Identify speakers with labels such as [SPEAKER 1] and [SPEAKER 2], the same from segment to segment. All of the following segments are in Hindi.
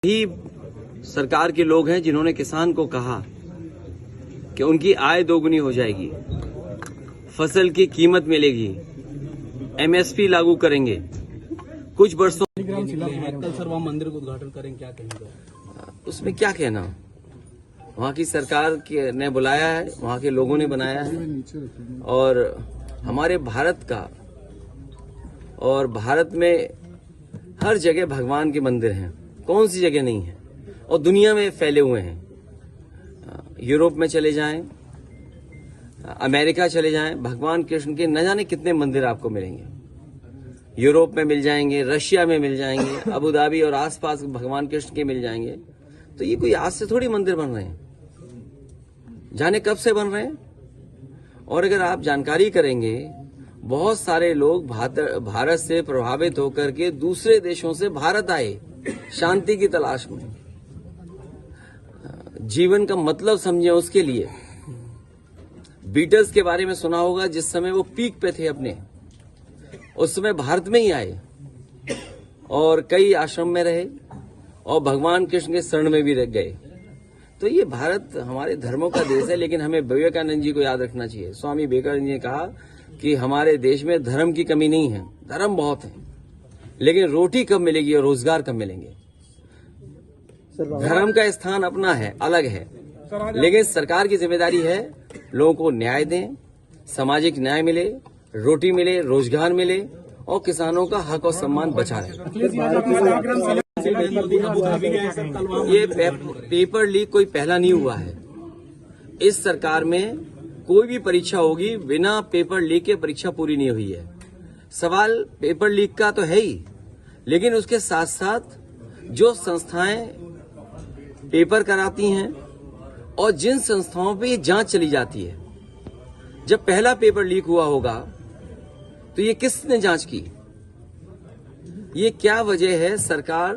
[SPEAKER 1] ही सरकार के लोग हैं जिन्होंने किसान को कहा कि उनकी आय दोगुनी हो जाएगी, फसल की कीमत मिलेगी, एमएसपी लागू करेंगे। कुछ वर्षों
[SPEAKER 2] कल सर वहाँ मंदिर का उद्घाटन करेंगे, क्या कहेंगे?
[SPEAKER 1] उसमें क्या कहना, वहाँ की सरकार ने बुलाया है, वहाँ के लोगों ने बनाया है। और हमारे भारत का और भारत में हर जगह भगवान के मंदिर हैं, कौन सी जगह नहीं है, और दुनिया में फैले हुए हैं। यूरोप में चले जाएं, अमेरिका चले जाएं, भगवान कृष्ण के न जाने कितने मंदिर आपको मिलेंगे। यूरोप में मिल जाएंगे, रशिया में मिल जाएंगे, अबू धाबी और आसपास भगवान कृष्ण के मिल जाएंगे। तो ये कोई आज से थोड़ी मंदिर बन रहे हैं, जाने कब से बन रहे हैं। और अगर आप जानकारी करेंगे, बहुत सारे लोग भारत से प्रभावित होकर के दूसरे देशों से भारत आए शांति की तलाश में, जीवन का मतलब समझे उसके लिए। बीटल्स के बारे में सुना होगा, जिस समय वो पीक पे थे अपने, उस समय भारत में ही आए और कई आश्रम में रहे और भगवान कृष्ण के शरण में भी रह गए। तो ये भारत हमारे धर्मों का देश है, लेकिन हमें विवेकानंद जी को याद रखना चाहिए। स्वामी विवेकानंद जी ने कहा कि हमारे देश में धर्म की कमी नहीं है, धर्म बहुत है, लेकिन रोटी कब मिलेगी और रोजगार कब मिलेंगे। धर्म का स्थान अपना है, अलग है, लेकिन सरकार की जिम्मेदारी है लोगों को न्याय दें, सामाजिक न्याय मिले, रोटी मिले, रोजगार मिले और किसानों का हक और सम्मान बचा रहे। ये पेपर लीक कोई पहला नहीं हुआ है। इस सरकार में कोई भी परीक्षा होगी, बिना पेपर लीक के परीक्षा पूरी नहीं हुई है। सवाल पेपर लीक का तो है ही, लेकिन उसके साथ साथ जो संस्थाएं पेपर कराती हैं और जिन संस्थाओं पे ये जांच चली जाती है, जब पहला पेपर लीक हुआ होगा तो ये किसने जांच की? ये क्या वजह है सरकार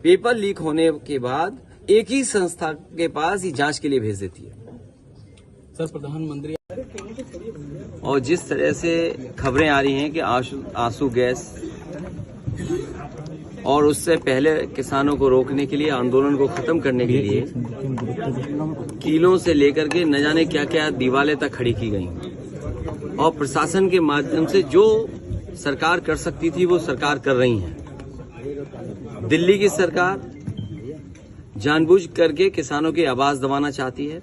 [SPEAKER 1] पेपर लीक होने के बाद एक ही संस्था के पास ये जांच के लिए भेज देती है?
[SPEAKER 2] सर प्रधानमंत्री
[SPEAKER 1] और जिस तरह से खबरें आ रही हैं कि आंसू गैस और उससे पहले किसानों को रोकने के लिए, आंदोलन को खत्म करने के लिए कीलों से लेकर के न जाने क्या क्या दीवारें तक खड़ी की गई, और प्रशासन के माध्यम से जो सरकार कर सकती थी वो सरकार कर रही है। दिल्ली की सरकार जानबूझ करके किसानों की आवाज दबाना चाहती है।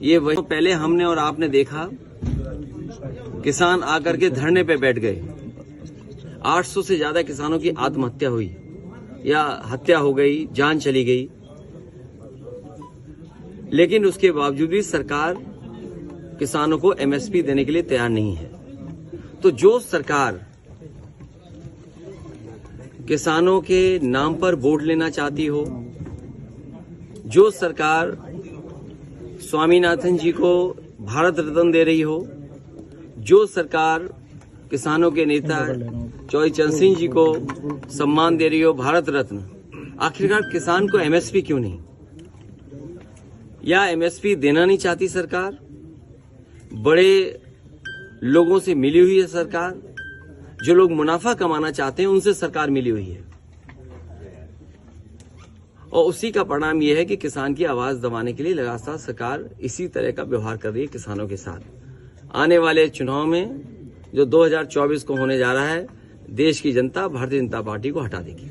[SPEAKER 1] ये वही पहले हमने और आपने देखा, किसान आकर के धरने पे बैठ गए, 800 से ज्यादा किसानों की आत्महत्या हुई या हत्या हो गई, जान चली गई, लेकिन उसके बावजूद भी सरकार किसानों को एमएसपी देने के लिए तैयार नहीं है। तो जो सरकार किसानों के नाम पर वोट लेना चाहती हो, जो सरकार स्वामीनाथन जी को भारत रत्न दे रही हो, जो सरकार किसानों के नेता चौधरी चरण सिंह जी को सम्मान दे रही हो, भारत रत्न, आखिरकार किसान को एमएसपी क्यों नहीं? या एमएसपी देना नहीं चाहती सरकार? बड़े लोगों से मिली हुई है सरकार, जो लोग मुनाफा कमाना चाहते हैं उनसे सरकार मिली हुई है, और उसी का परिणाम यह है कि किसान की आवाज दबाने के लिए लगातार सरकार इसी तरह का व्यवहार कर रही है किसानों के साथ। आने वाले चुनाव में जो 2024 को होने जा रहा है, देश की जनता भारतीय जनता पार्टी को हटा देगी।